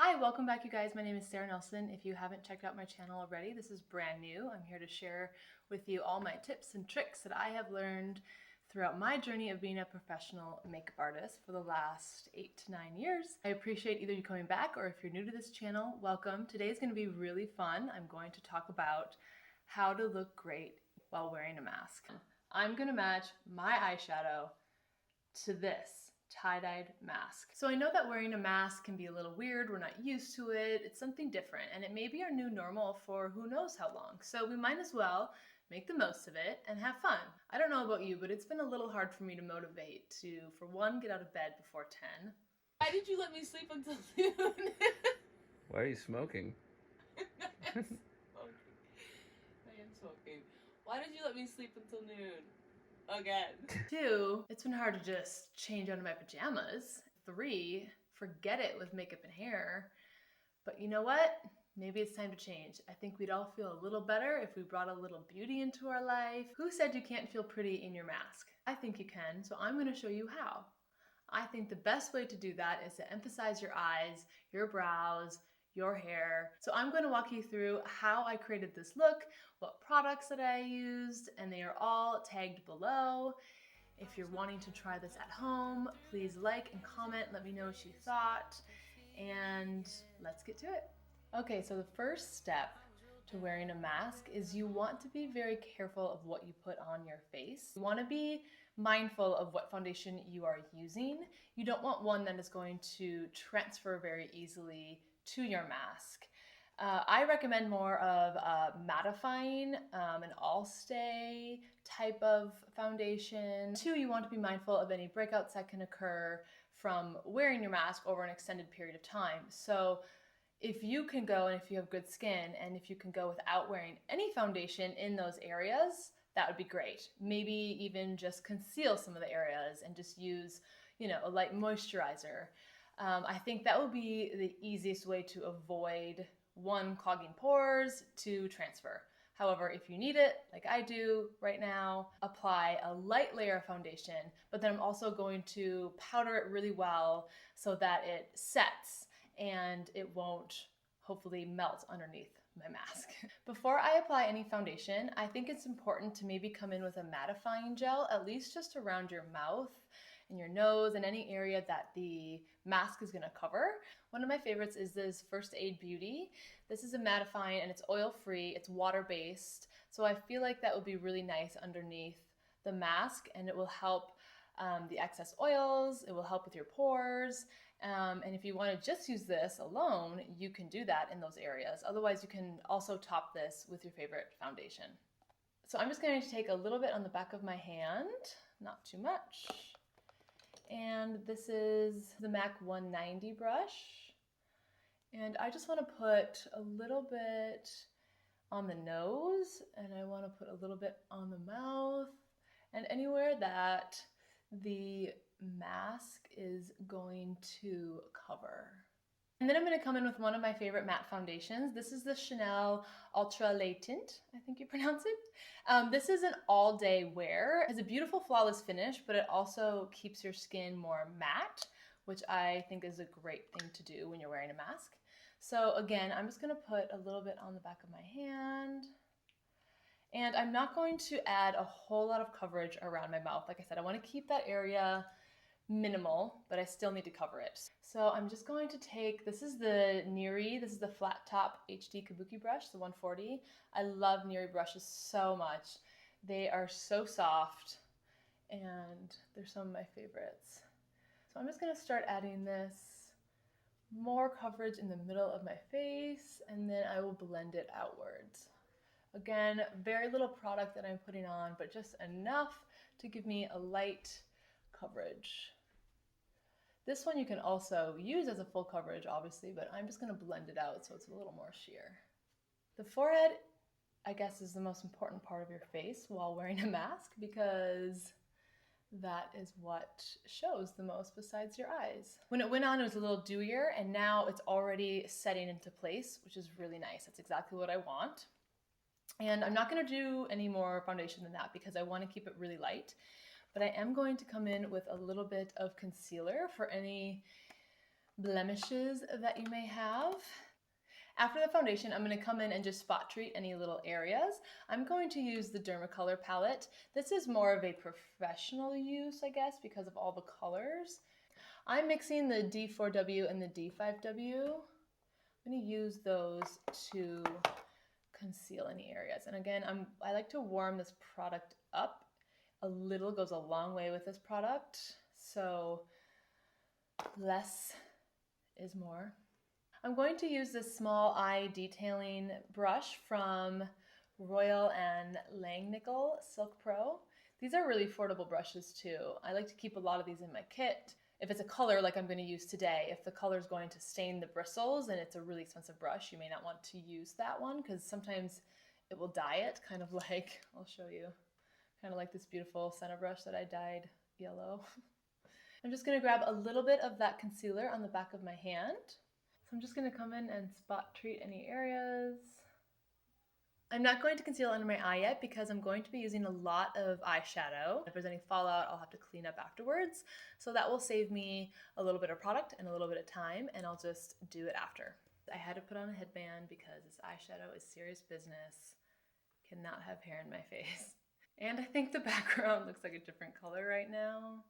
Hi, welcome back you guys. My name is Sarah Nelson. If you haven't checked out my channel already, this is brand new. I'm here to share with you all my tips and tricks that I have learned throughout my journey of being a professional makeup artist for the last 8 to 9 years. I appreciate either you coming back or if you're new to this channel, welcome. Today is going to be really fun. I'm going to talk about how to look great while wearing a mask. I'm going to match my eyeshadow to this tie-dyed mask. So I know that wearing a mask can be a little weird, we're not used to it, it's something different, and it may be our new normal for who knows how long. So we might as well make the most of it and have fun. I don't know about you, but it's been a little hard for me to motivate to, for one, get out of bed before 10. Why did you let me sleep until noon? Why are you smoking? I am smoking. Why did you let me sleep until noon? Again. 2, it's been hard to just change out of my pajamas. 3, forget it with makeup and hair. But you know what? Maybe it's time to change. I think we'd all feel a little better if we brought a little beauty into our life. Who said you can't feel pretty in your mask? I think you can, so I'm going to show you how. I think the best way to do that is to emphasize your eyes, your brows, your hair. So I'm going to walk you through how I created this look, what products that I used, and they are all tagged below. If you're wanting to try this at home, please like and comment, let me know what you thought, and let's get to it. Okay, so the first step to wearing a mask is you want to be very careful of what you put on your face. You want to be mindful of what foundation you are using. You don't want one that is going to transfer very easily to your mask. I recommend more of a mattifying, an all-stay type of foundation. 2, you want to be mindful of any breakouts that can occur from wearing your mask over an extended period of time. So if you can go, and if you have good skin, and if you can go without wearing any foundation in those areas, that would be great. Maybe even just conceal some of the areas and just use, a light moisturizer. I think that would be the easiest way to avoid 1, clogging pores, 2, transfer. However, if you need it, like I do right now, apply a light layer of foundation, but then I'm also going to powder it really well so that it sets and it won't hopefully melt underneath my mask. Before I apply any foundation, I think it's important to maybe come in with a mattifying gel, at least just around your mouth and your nose and any area that the mask is going to cover. One of my favorites is this First Aid Beauty. This is a mattifying and it's oil-free, it's water-based, so I feel like that would be really nice underneath the mask, and it will help the excess oils, it will help with your pores, and if you want to just use this alone, you can do that in those areas. Otherwise, you can also top this with your favorite foundation. So I'm just going to take a little bit on the back of my hand, not too much. And this is the MAC 190 brush. And I just want to put a little bit on the nose, and I want to put a little bit on the mouth, and anywhere that the mask is going to cover. And then I'm going to come in with one of my favorite matte foundations. This is the Chanel Ultra Latent, I think you pronounce it. This is an all-day wear. It has a beautiful flawless finish, but it also keeps your skin more matte, which I think is a great thing to do when you're wearing a mask. So again, I'm just going to put a little bit on the back of my hand. And I'm not going to add a whole lot of coverage around my mouth. Like I said, I want to keep that area minimal, but I still need to cover it. So I'm just going to take, this is the Neri, this is the flat top HD Kabuki brush, the 140. I love Neri brushes so much. They are so soft and they're some of my favorites. So I'm just going to start adding this more coverage in the middle of my face, and then I will blend it outwards. Again, very little product that I'm putting on, but just enough to give me a light coverage. This one you can also use as a full coverage, obviously, but I'm just going to blend it out so it's a little more sheer. The forehead, I guess, is the most important part of your face while wearing a mask, because that is what shows the most besides your eyes. When it went on, it was a little dewier, and now it's already setting into place, which is really nice. That's exactly what I want. And I'm not going to do any more foundation than that because I want to keep it really light. But I am going to come in with a little bit of concealer for any blemishes that you may have. After the foundation, I'm going to come in and just spot treat any little areas. I'm going to use the Dermacolor palette. This is more of a professional use, I guess, because of all the colors. I'm mixing the D4W and the D5W. I'm going to use those to conceal any areas. And again, I like to warm this product up. A little goes a long way with this product, so less is more. I'm going to use this small eye detailing brush from Royal and Langnickel Silk Pro. These are really affordable brushes too. I like to keep a lot of these in my kit. If it's a color like I'm going to use today, if the color is going to stain the bristles and it's a really expensive brush, you may not want to use that one because sometimes it will dye it, kind of like, I'll show you, kind of like this beautiful center brush that I dyed yellow. I'm just going to grab a little bit of that concealer on the back of my hand. So I'm just going to come in and spot treat any areas. I'm not going to conceal under my eye yet because I'm going to be using a lot of eyeshadow. If there's any fallout, I'll have to clean up afterwards. So that will save me a little bit of product and a little bit of time, and I'll just do it after. I had to put on a headband because this eyeshadow is serious business. Cannot have hair in my face. And I think the background looks like a different color right now.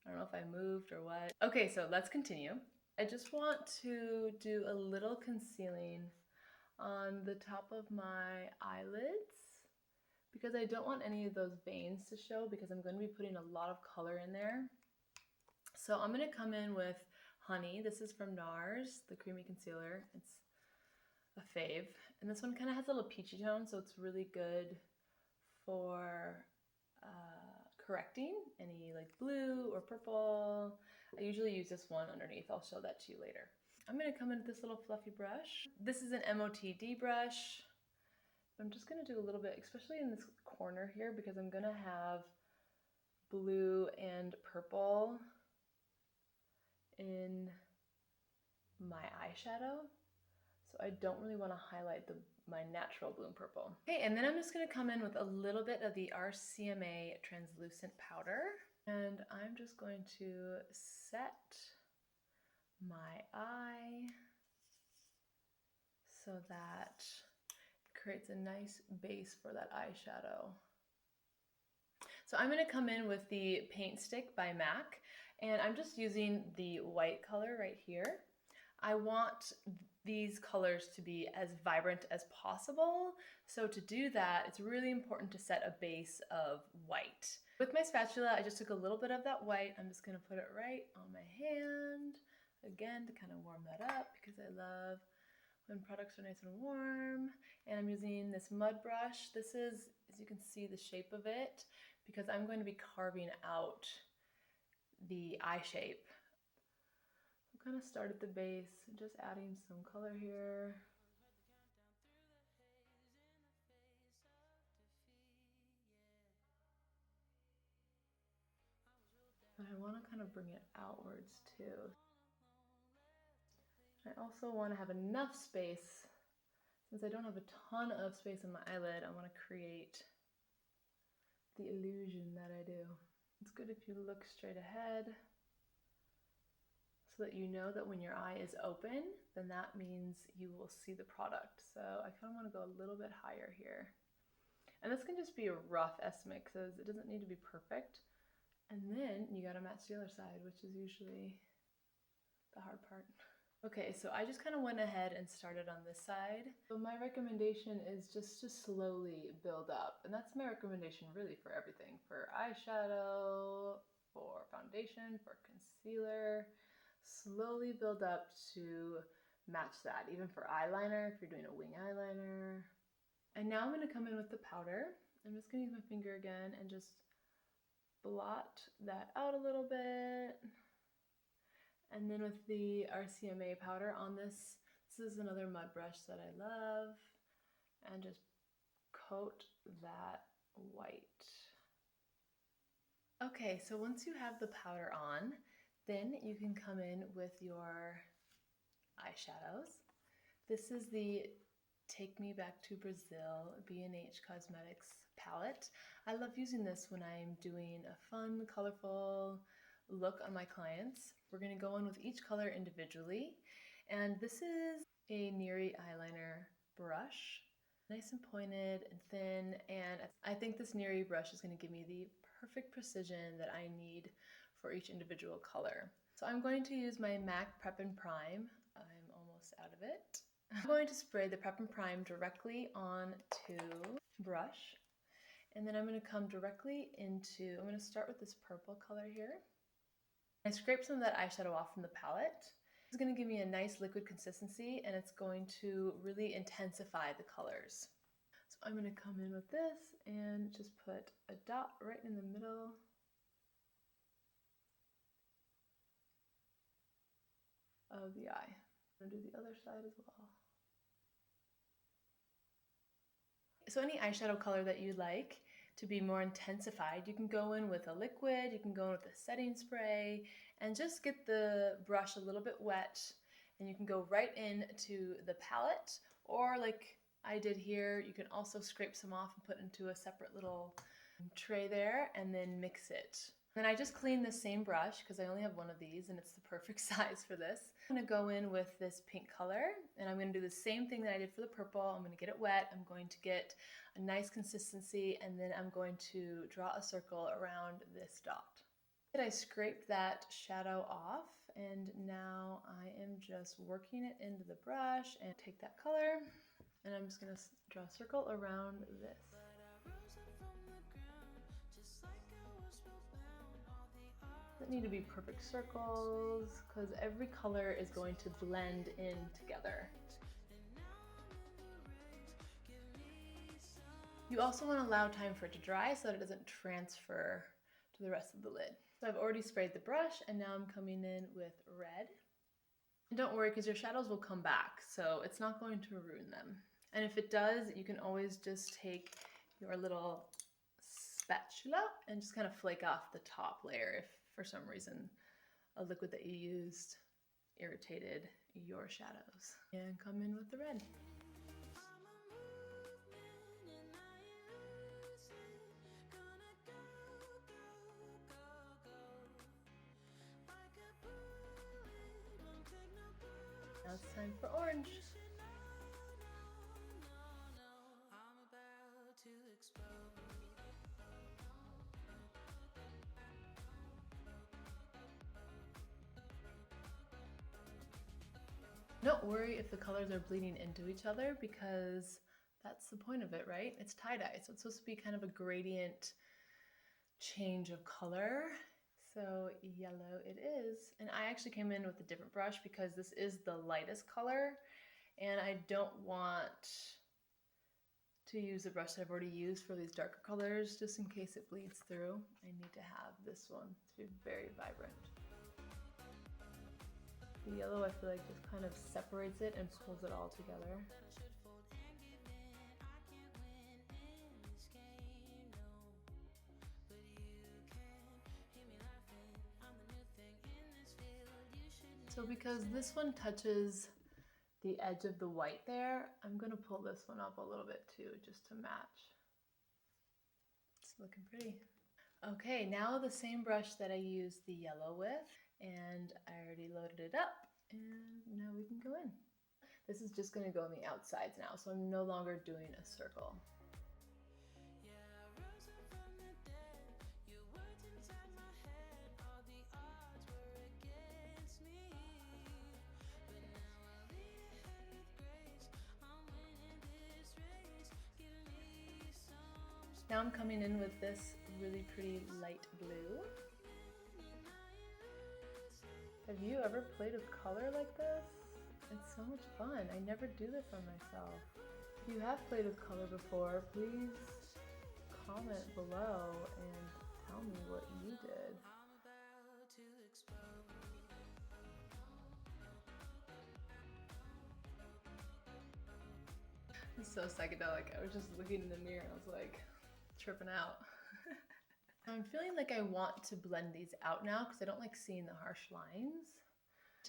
I don't know if I moved or what. Okay, so let's continue. I just want to do a little concealing on the top of my eyelids because I don't want any of those veins to show because I'm going to be putting a lot of color in there. So I'm going to come in with Honey. This is from NARS, the creamy concealer. It's a fave. And this one kind of has a little peachy tone, so it's really good for correcting any like blue or purple. I usually use this one underneath. I'll show that to you later. I'm going to come in with this little fluffy brush. This is an MOTD brush. I'm just going to do a little bit, especially in this corner here, because I'm going to have blue and purple in my eyeshadow. So I don't really want to highlight my natural blue and purple. Okay, and then I'm just going to come in with a little bit of the RCMA translucent powder. And I'm just going to set my eye so that it creates a nice base for that eyeshadow. So I'm going to come in with the Paint Stick by MAC, and I'm just using the white color right here. I want these colors to be as vibrant as possible. So to do that, it's really important to set a base of white. With my spatula, I just took a little bit of that white. I'm just going to put it right on my hand, again, to kind of warm that up because I love when products are nice and warm. And I'm using this mud brush. This is, as you can see, the shape of it because I'm going to be carving out the eye shape. Kind of start at the base, just adding some color here. But I want to kind of bring it outwards too. I also want to have enough space. Since I don't have a ton of space in my eyelid, I want to create the illusion that I do. It's good if you look straight ahead, so that you know that when your eye is open, then that means you will see the product. So I kind of want to go a little bit higher here. And this can just be a rough estimate because it doesn't need to be perfect. And then you gotta match the other side, which is usually the hard part. Okay, so I just kind of went ahead and started on this side. So my recommendation is just to slowly build up. And that's my recommendation really for everything. For eyeshadow, for foundation, for concealer. Slowly build up to match that. Even for eyeliner, if you're doing a wing eyeliner. And now I'm going to come in with the powder. I'm just going to use my finger again and just blot that out a little bit. And then with the RCMA powder on this is another mud brush that I love, and just coat that white. Okay, so once you have the powder on, then you can come in with your eyeshadows. This is the Take Me Back to Brazil B&H Cosmetics palette. I love using this when I'm doing a fun, colorful look on my clients. We're going to go in with each color individually. And this is a Neri eyeliner brush. Nice and pointed and thin. And I think this Neri brush is going to give me the perfect precision that I need for each individual color. So I'm going to use my MAC Prep and Prime. I'm almost out of it. I'm going to spray the Prep and Prime directly onto brush. And then I'm going to come directly into, I'm going to start with this purple color here. I scrape some of that eyeshadow off from the palette. It's going to give me a nice liquid consistency and it's going to really intensify the colors. So I'm going to come in with this and just put a dot right in the middle. Of the eye. I'm going to do the other side as well. So any eyeshadow color that you like to be more intensified, you can go in with a liquid, you can go in with a setting spray, and just get the brush a little bit wet, and you can go right into the palette, or like I did here, you can also scrape some off and put into a separate little tray there, and then mix it. Then I just cleaned the same brush because I only have one of these and it's the perfect size for this. I'm going to go in with this pink color and I'm going to do the same thing that I did for the purple. I'm going to get it wet. I'm going to get a nice consistency and then I'm going to draw a circle around this dot. I scraped that shadow off and now I am just working it into the brush and take that color and I'm just going to draw a circle around this. Doesn't need to be perfect circles because every color is going to blend in together. You also want to allow time for it to dry so that it doesn't transfer to the rest of the lid. So I've already sprayed the brush and now I'm coming in with red. And don't worry because your shadows will come back, so it's not going to ruin them. And if it does, you can always just take your little spatula and just kind of flake off the top layer if for some reason a liquid that you used irritated your shadows. And come in with the red. Now it's time for orange. Don't worry if the colors are bleeding into each other because that's the point of it, right? It's tie-dye, so it's supposed to be kind of a gradient change of color. So yellow it is. And I actually came in with a different brush because this is the lightest color and I don't want to use the brush that I've already used for these darker colors just in case it bleeds through. I need to have this one to be very vibrant. The yellow I feel like just kind of separates it and pulls it all together. So because this one touches the edge of the white there, I'm going to pull this one up a little bit too, just to match. It's looking pretty. Okay, now the same brush that I used the yellow with, and I already loaded it up, and now we can go in. This is just going to go on the outsides now, so I'm no longer doing a circle. Now I'm coming in with this really pretty light blue. Have you ever played with color like this? It's so much fun. I never do this on myself. If you have played with color before, please comment below and tell me what you did. It's so psychedelic. I was just looking in the mirror and I was like tripping out. I'm feeling like I want to blend these out now because I don't like seeing the harsh lines.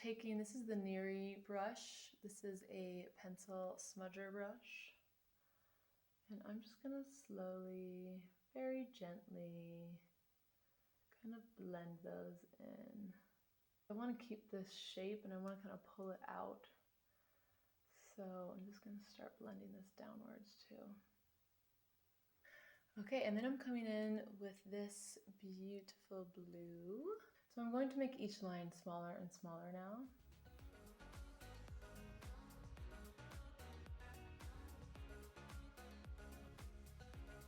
This is the Neri brush. This is a pencil smudger brush. And I'm just gonna slowly, very gently, kind of blend those in. I want to keep this shape and I want to kind of pull it out. So I'm just going to start blending this downwards too. Okay, and then I'm coming in with this beautiful blue. So I'm going to make each line smaller and smaller now.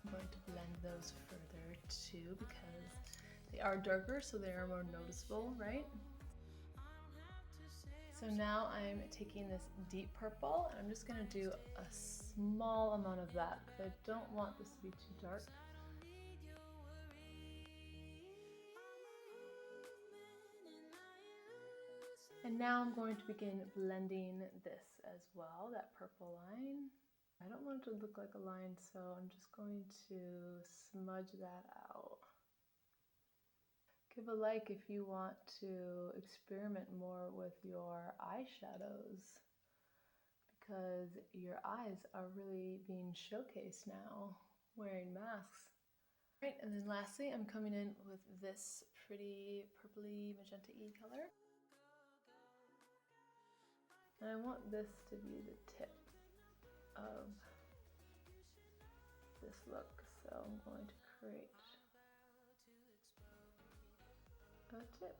I'm going to blend those further too because they are darker, so they are more noticeable, right? So now I'm taking this deep purple and I'm just going to do a small amount of that because I don't want this to be too dark. And now I'm going to begin blending this as well, that purple line. I don't want it to look like a line, so I'm just going to smudge that out. Give a like if you want to experiment more with your eyeshadows, because your eyes are really being showcased now, wearing masks. Right, and then lastly, I'm coming in with this pretty purpley magenta-y color. And I want this to be the tip of this look, so I'm going to create a tip.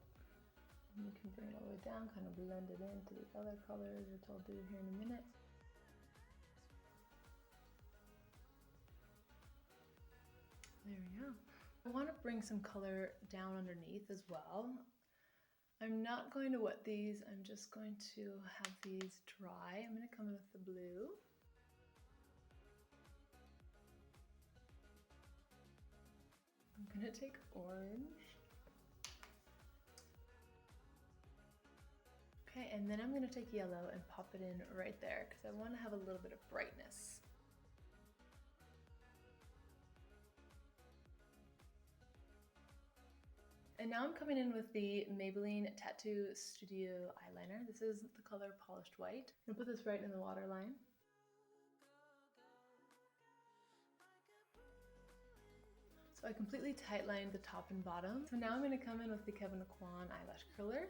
And you can bring it all the way down, kind of blend it into the other colors, which I'll do here in a minute. There we go. I want to bring some color down underneath as well. I'm not going to wet these, I'm just going to have these dry. I'm going to come in with the blue. I'm going to take orange. Okay, and then I'm going to take yellow and pop it in right there because I want to have a little bit of brightness. And now I'm coming in with the Maybelline Tattoo Studio eyeliner. This is the color Polished White. I'm going to put this right in the waterline. So I completely tightlined the top and bottom. So now I'm going to come in with the Kevyn Aucoin eyelash curler.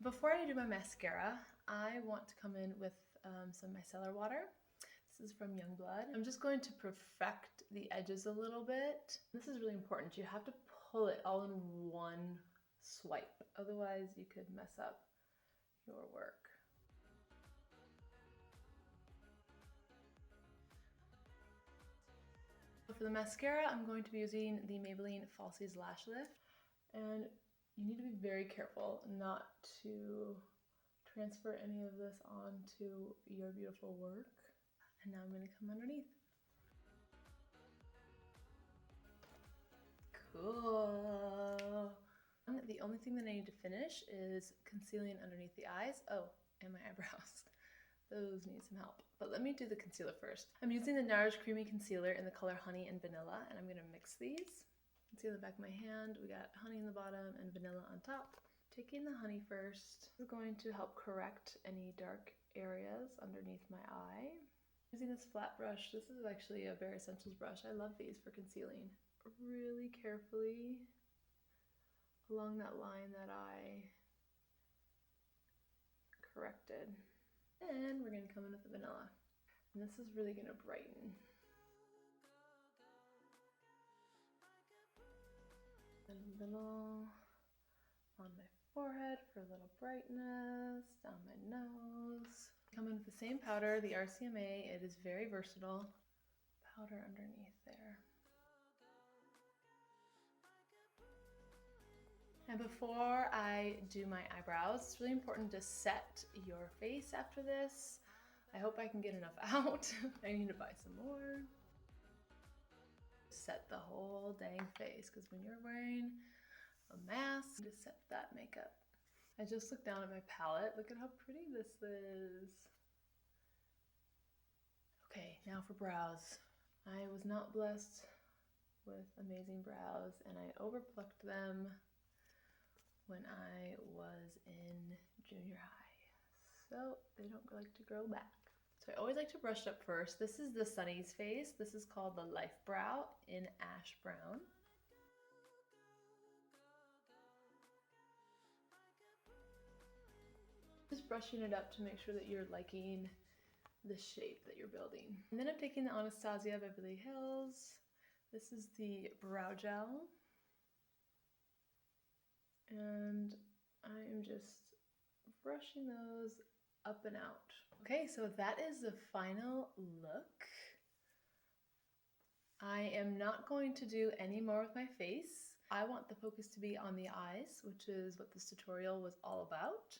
Before I do my mascara, I want to come in with some micellar water. This is from Youngblood. I'm just going to perfect the edges a little bit. This is really important. You have to pull it all in one swipe. Otherwise, you could mess up your work. For the mascara, I'm going to be using the Maybelline Falsies Lash Lift. And you need to be very careful not to transfer any of this onto your beautiful work. And now I'm going to come underneath. Cool. The only thing that I need to finish is concealing underneath the eyes. Oh, and my eyebrows. Those need some help. But let me do the concealer first. I'm using the NARS Creamy Concealer in the color Honey and Vanilla, and I'm going to mix these. You can see on the back of my hand, we got honey in the bottom and vanilla on top. Taking the honey first, we're going to help correct any dark areas underneath my eye. Using this flat brush, this is actually a Bare Essentials brush. I love these for concealing. Really carefully along that line that I corrected. And we're going to come in with the vanilla. And this is really going to brighten. And a little on my forehead for a little brightness, down my nose. Come in with the same powder, the RCMA. It is very versatile. Powder underneath there. And before I do my eyebrows, it's really important to set your face after this. I hope I can get enough out. I need to buy some more. Set the whole dang face, because when you're wearing a mask, just set that makeup. I just looked down at my palette. Look at how pretty this is. Okay, now for brows. I was not blessed with amazing brows, and I overplucked them when I was in junior high. So they don't like to grow back. So I always like to brush it up first. This is the Sunnies face. This is called the LifeBrow in Ash Brown. brushing it up to make sure that you're liking the shape that you're building. And then I'm taking the Anastasia Beverly Hills. This is the brow gel. And I am just brushing those up and out. Okay, so that is the final look. I am not going to do any more with my face. I want the focus to be on the eyes, which is what this tutorial was all about.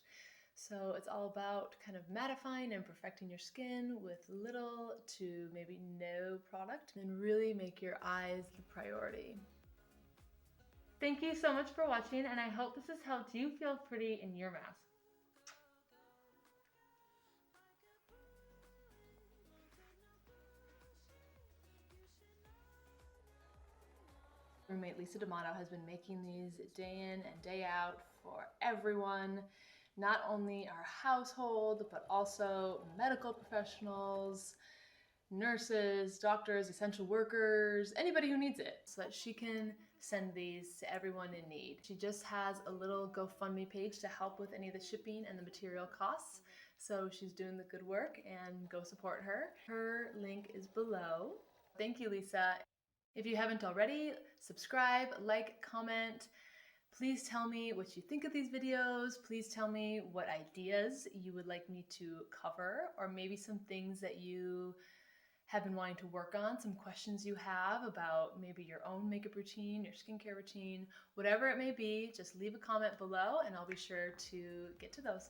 So it's all about kind of mattifying and perfecting your skin with little to maybe no product, and really make your eyes the priority. Thank you so much for watching, and I hope this has helped you feel pretty in your mask. Roommate Lisa D'Amato has been making these day in and day out for everyone, not only our household, but also medical professionals, nurses, doctors, essential workers, anybody who needs it, so that she can send these to everyone in need. She just has a little GoFundMe page to help with any of the shipping and the material costs. So she's doing the good work, and go support her. Her link is below. Thank you, Lisa. If you haven't already, subscribe, like, comment. Please tell me what you think of these videos. Please tell me what ideas you would like me to cover, or maybe some things that you have been wanting to work on, some questions you have about maybe your own makeup routine, your skincare routine, whatever it may be. Just leave a comment below and I'll be sure to get to those.